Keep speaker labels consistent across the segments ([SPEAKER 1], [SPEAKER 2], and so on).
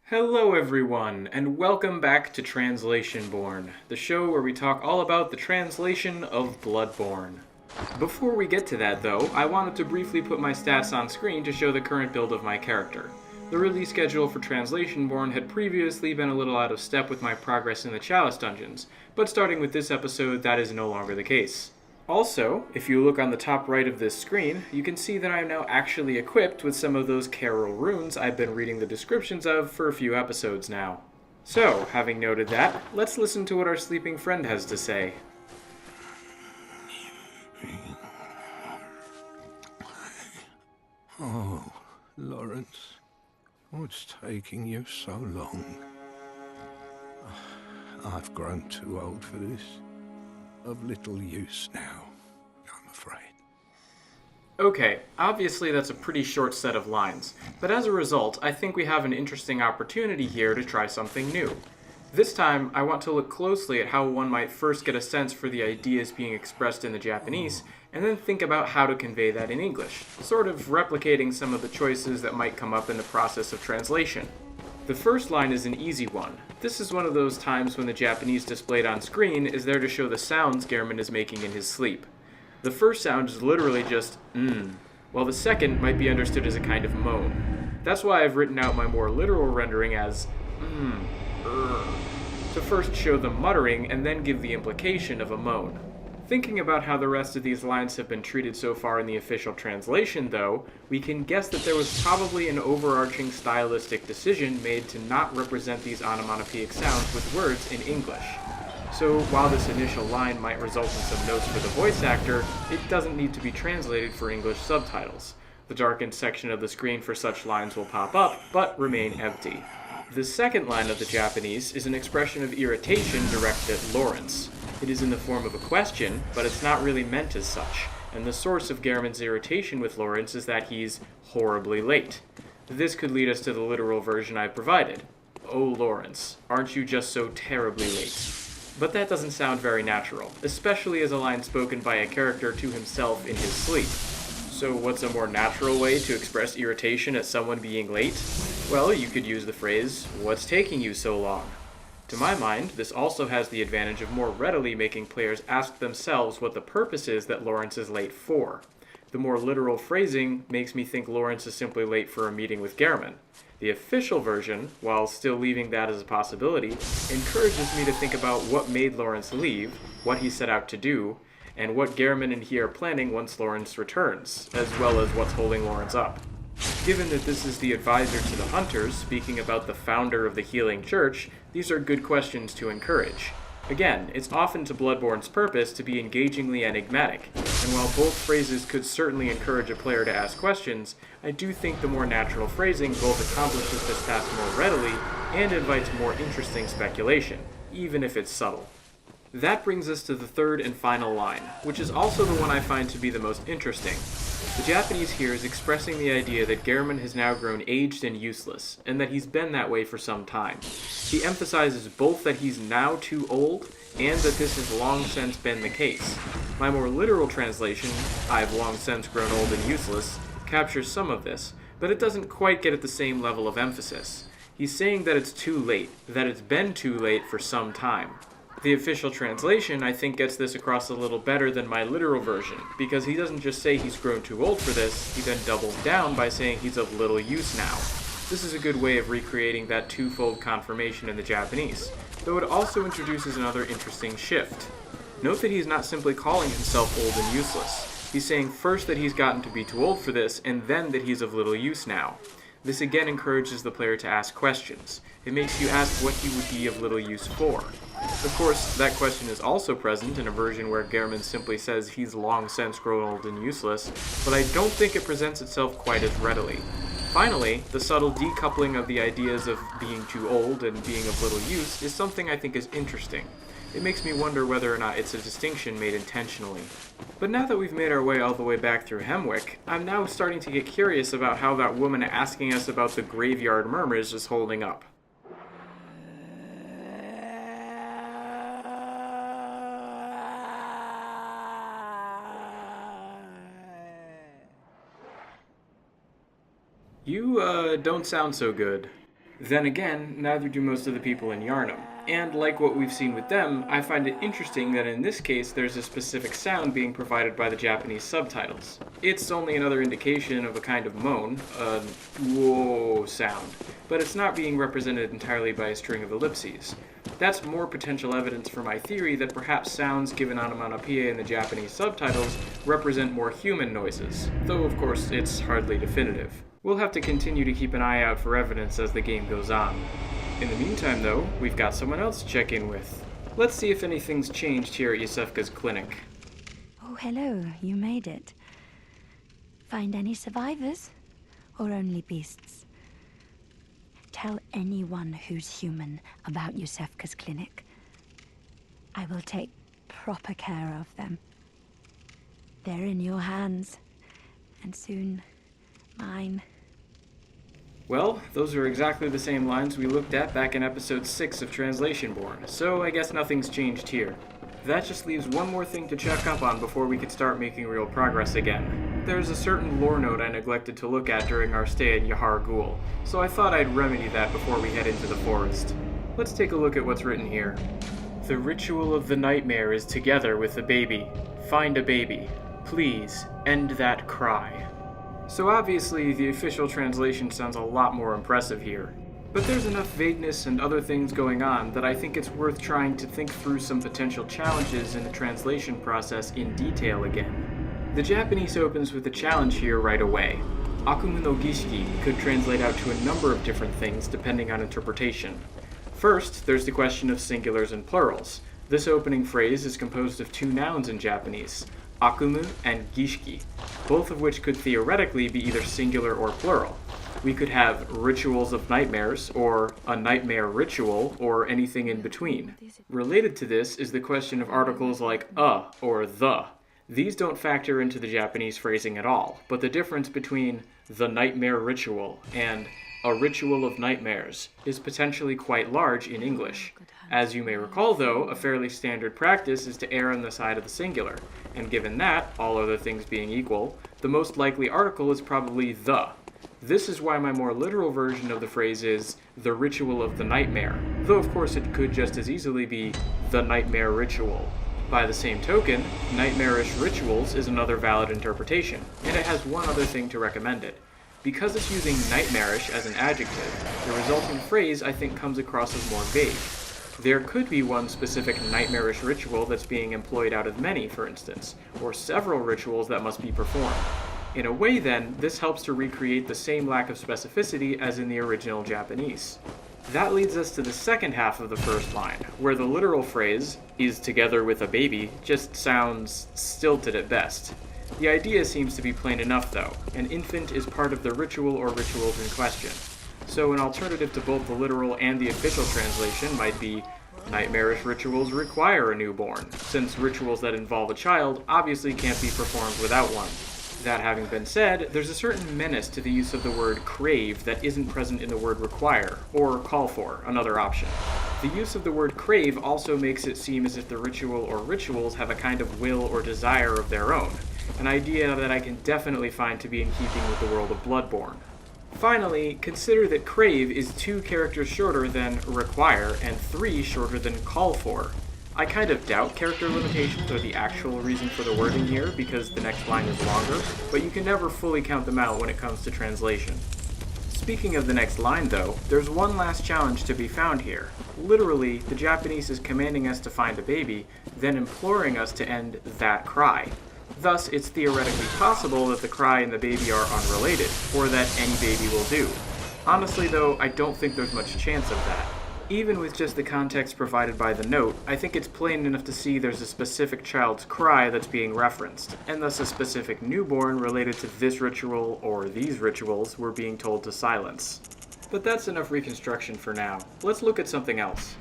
[SPEAKER 1] Hello everyone, and welcome back to Translationborne, the show where we talk all about the translation of Bloodborne. Before we get to that though, I wanted to briefly put my stats on screen to show the current build of my character. The release schedule for Translationborne had previously been a little out of step with my progress in the Chalice dungeons, but starting with this episode, that is no longer the case. Also, if you look on the top right of this screen, you can see that I am now actually equipped with some of those Carol runes I've been reading the descriptions of for a few episodes now. So, having noted that, let's listen to what our sleeping friend has to say.
[SPEAKER 2] Oh, Lawrence, what's taking you so long? I've grown too old for this. Of little use now, I'm afraid.
[SPEAKER 1] Okay, obviously that's a pretty short set of lines, but as a result, I think we have an interesting opportunity here to try something new. This time, I want to look closely at how one might first get a sense for the ideas being expressed in the Japanese, and then think about how to convey that in English, sort of replicating some of the choices that might come up in the process of translation. The first line is an easy one. This is one of those times when the Japanese displayed on screen is there to show the sounds Gehrman is making in his sleep. The first sound is literally just while the second might be understood as a kind of moan. That's why I've written out my more literal rendering as to first show the muttering and then give the implication of a moan. Thinking about how the rest of these lines have been treated so far in the official translation, though, we can guess that there was probably an overarching stylistic decision made to not represent these onomatopoeic sounds with words in English. So while this initial line might result in some notes for the voice actor, it doesn't need to be translated for English subtitles. The darkened section of the screen for such lines will pop up, but remain empty. The second line of the Japanese is an expression of irritation directed at Lawrence. It is in the form of a question, but it's not really meant as such, and the source of Gehrman's irritation with Lawrence is that he's horribly late. This could lead us to the literal version I've provided. Oh Lawrence, aren't you just so terribly late? But that doesn't sound very natural, especially as a line spoken by a character to himself in his sleep. So what's a more natural way to express irritation at someone being late? Well, you could use the phrase, "What's taking you so long?" To my mind, this also has the advantage of more readily making players ask themselves what the purpose is that Lawrence is late for. The more literal phrasing makes me think Lawrence is simply late for a meeting with Gehrman. The official version, while still leaving that as a possibility, encourages me to think about what made Lawrence leave, what he set out to do, and what Gehrman and he are planning once Lawrence returns, as well as what's holding Lawrence up. Given that this is the advisor to the hunters, speaking about the founder of the healing church, these are good questions to encourage. Again, it's often to Bloodborne's purpose to be engagingly enigmatic, and while both phrases could certainly encourage a player to ask questions, I do think the more natural phrasing both accomplishes this task more readily and invites more interesting speculation, even if it's subtle. That brings us to the third and final line, which is also the one I find to be the most interesting. The Japanese here is expressing the idea that Gehrman has now grown aged and useless, and that he's been that way for some time. He emphasizes both that he's now too old, and that this has long since been the case. My more literal translation, "I've long since grown old and useless," captures some of this, but it doesn't quite get at the same level of emphasis. He's saying that it's too late, that it's been too late for some time. The official translation, I think, gets this across a little better than my literal version, because he doesn't just say he's grown too old for this, he then doubles down by saying he's of little use now. This is a good way of recreating that twofold confirmation in the Japanese, though it also introduces another interesting shift. Note that he's not simply calling himself old and useless. He's saying first that he's gotten to be too old for this, and then that he's of little use now. This again encourages the player to ask questions. It makes you ask what he would be of little use for. Of course, that question is also present in a version where Gehrman simply says he's long since grown old and useless, but I don't think it presents itself quite as readily. Finally, the subtle decoupling of the ideas of being too old and being of little use is something I think is interesting. It makes me wonder whether or not it's a distinction made intentionally. But now that we've made our way all the way back through Hemwick, I'm now starting to get curious about how that woman asking us about the graveyard murmurs is holding up. You, don't sound so good. Then again, neither do most of the people in Yharnam. And like what we've seen with them, I find it interesting that in this case there's a specific sound being provided by the Japanese subtitles. It's only another indication of a kind of moan, a whoa sound, but it's not being represented entirely by a string of ellipses. That's more potential evidence for my theory that perhaps sounds given onomatopoeia in the Japanese subtitles represent more human noises, though of course it's hardly definitive. We'll have to continue to keep an eye out for evidence as the game goes on. In the meantime, though, we've got someone else to check in with. Let's see if anything's changed here at Yusefka's clinic.
[SPEAKER 3] Oh, hello. You made it. Find any survivors? Or only beasts? Tell anyone who's human about Yusefka's clinic. I will take proper care of them. They're in your hands. And soon, mine.
[SPEAKER 1] Well, those are exactly the same lines we looked at back in episode 6 of Translationborne, so I guess nothing's changed here. That just leaves one more thing to check up on before we could start making real progress again. There's a certain lore note I neglected to look at during our stay at Yahar Ghul, so I thought I'd remedy that before we head into the forest. Let's take a look at what's written here. The ritual of the nightmare is together with the baby. Find a baby. Please, end that cry. So obviously, the official translation sounds a lot more impressive here. But there's enough vagueness and other things going on that I think it's worth trying to think through some potential challenges in the translation process in detail again. The Japanese opens with a challenge here right away. Akumu no Gishiki could translate out to a number of different things depending on interpretation. First, there's the question of singulars and plurals. This opening phrase is composed of two nouns in Japanese, Akumu and Gishiki, both of which could theoretically be either singular or plural. We could have rituals of nightmares, or a nightmare ritual, or anything in between. Related to this is the question of articles like or the. These don't factor into the Japanese phrasing at all, but the difference between the nightmare ritual and a ritual of nightmares is potentially quite large in English. As you may recall, though, a fairly standard practice is to err on the side of the singular, and given that, all other things being equal, the most likely article is probably the. This is why my more literal version of the phrase is the ritual of the nightmare, though of course it could just as easily be the nightmare ritual. By the same token, nightmarish rituals is another valid interpretation, and it has one other thing to recommend it. Because it's using nightmarish as an adjective, the resulting phrase I think comes across as more vague. There could be one specific nightmarish ritual that's being employed out of many, for instance, or several rituals that must be performed. In a way, then, this helps to recreate the same lack of specificity as in the original Japanese. That leads us to the second half of the first line, where the literal phrase, is together with a baby, just sounds stilted at best. The idea seems to be plain enough, though. An infant is part of the ritual or rituals in question. So an alternative to both the literal and the official translation might be, nightmarish rituals require a newborn, since rituals that involve a child obviously can't be performed without one. That having been said, there's a certain menace to the use of the word crave that isn't present in the word require, or call for, another option. The use of the word crave also makes it seem as if the ritual or rituals have a kind of will or desire of their own, an idea that I can definitely find to be in keeping with the world of Bloodborne. Finally, consider that crave is 2 characters shorter than require and 3 shorter than call for. I kind of doubt character limitations are the actual reason for the wording here because the next line is longer, but you can never fully count them out when it comes to translation. Speaking of the next line though, there's one last challenge to be found here. Literally, the Japanese is commanding us to find a baby, then imploring us to end that cry. Thus, it's theoretically possible that the cry and the baby are unrelated, or that any baby will do. Honestly though, I don't think there's much chance of that. Even with just the context provided by the note, I think it's plain enough to see there's a specific child's cry that's being referenced, and thus a specific newborn related to this ritual or these rituals we're being told to silence. But that's enough reconstruction for now. Let's look at something else.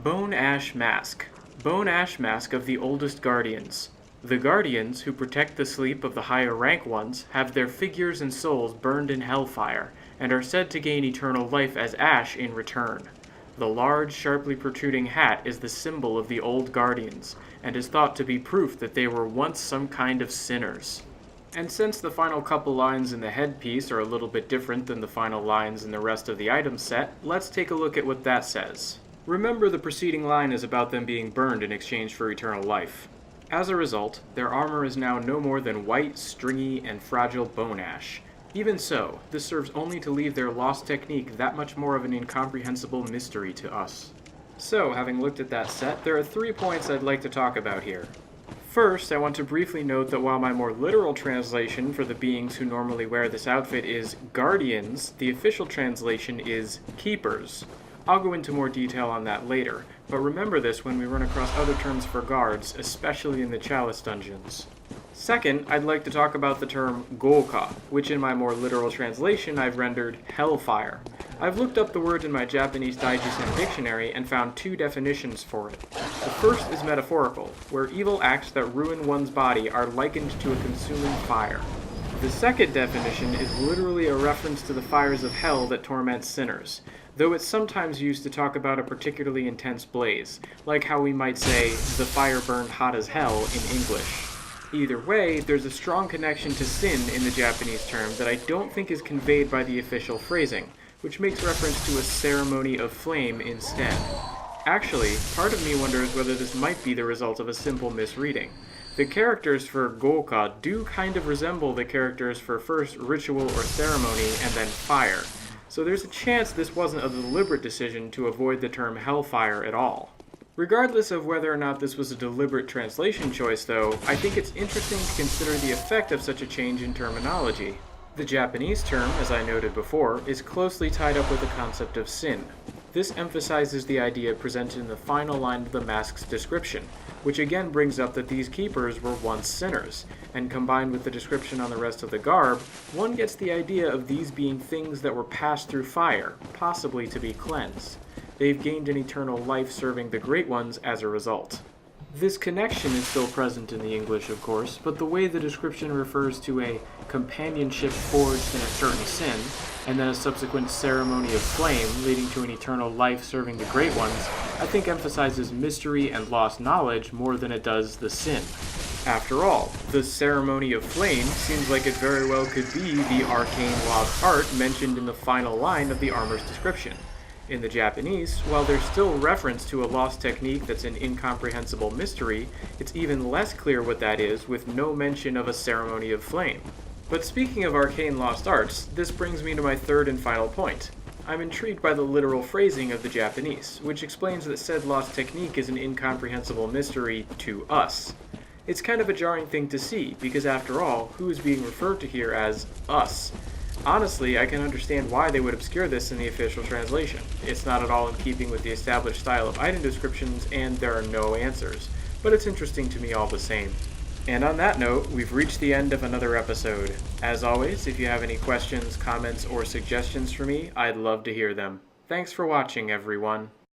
[SPEAKER 1] Bone Ash Mask. Bone Ash Mask of the Oldest Guardians. The Guardians, who protect the sleep of the higher rank ones, have their figures and souls burned in hellfire, and are said to gain eternal life as ash in return. The large, sharply protruding hat is the symbol of the old Guardians, and is thought to be proof that they were once some kind of sinners. And since the final couple lines in the headpiece are a little bit different than the final lines in the rest of the item set, let's take a look at what that says. Remember, the preceding line is about them being burned in exchange for eternal life. As a result, their armor is now no more than white, stringy, and fragile bone ash. Even so, this serves only to leave their lost technique that much more of an incomprehensible mystery to us. So, having looked at that set, there are 3 points I'd like to talk about here. First, I want to briefly note that while my more literal translation for the beings who normally wear this outfit is guardians, the official translation is keepers. I'll go into more detail on that later, but remember this when we run across other terms for guards, especially in the Chalice dungeons. Second, I'd like to talk about the term golka, which in my more literal translation I've rendered hellfire. I've looked up the word in my Japanese Daijisen dictionary and found 2 definitions for it. The first is metaphorical, where evil acts that ruin one's body are likened to a consuming fire. The second definition is literally a reference to the fires of hell that torment sinners, though it's sometimes used to talk about a particularly intense blaze, like how we might say, the fire burned hot as hell in English. Either way, there's a strong connection to sin in the Japanese term that I don't think is conveyed by the official phrasing, which makes reference to a ceremony of flame instead. Actually, part of me wonders whether this might be the result of a simple misreading. The characters for golka do kind of resemble the characters for first ritual or ceremony and then fire, so there's a chance this wasn't a deliberate decision to avoid the term hellfire at all. Regardless of whether or not this was a deliberate translation choice, though, I think it's interesting to consider the effect of such a change in terminology. The Japanese term, as I noted before, is closely tied up with the concept of sin. This emphasizes the idea presented in the final line of the mask's description, which again brings up that these keepers were once sinners, and combined with the description on the rest of the garb, one gets the idea of these being things that were passed through fire, possibly to be cleansed. They've gained an eternal life serving the Great Ones as a result. This connection is still present in the English, of course, but the way the description refers to a companionship forged in a certain sin, and then a subsequent ceremony of flame leading to an eternal life serving the Great Ones, I think emphasizes mystery and lost knowledge more than it does the sin. After all, the ceremony of flame seems like it very well could be the arcane lost art mentioned in the final line of the armor's description. In the Japanese, while there's still reference to a lost technique that's an incomprehensible mystery, it's even less clear what that is with no mention of a ceremony of flame. But speaking of arcane lost arts, this brings me to my third and final point. I'm intrigued by the literal phrasing of the Japanese, which explains that said lost technique is an incomprehensible mystery to us. It's kind of a jarring thing to see, because after all, who is being referred to here as us? Honestly, I can understand why they would obscure this in the official translation. It's not at all in keeping with the established style of item descriptions, and there are no answers. But it's interesting to me all the same. And on that note, we've reached the end of another episode. As always, if you have any questions, comments, or suggestions for me, I'd love to hear them. Thanks for watching, everyone.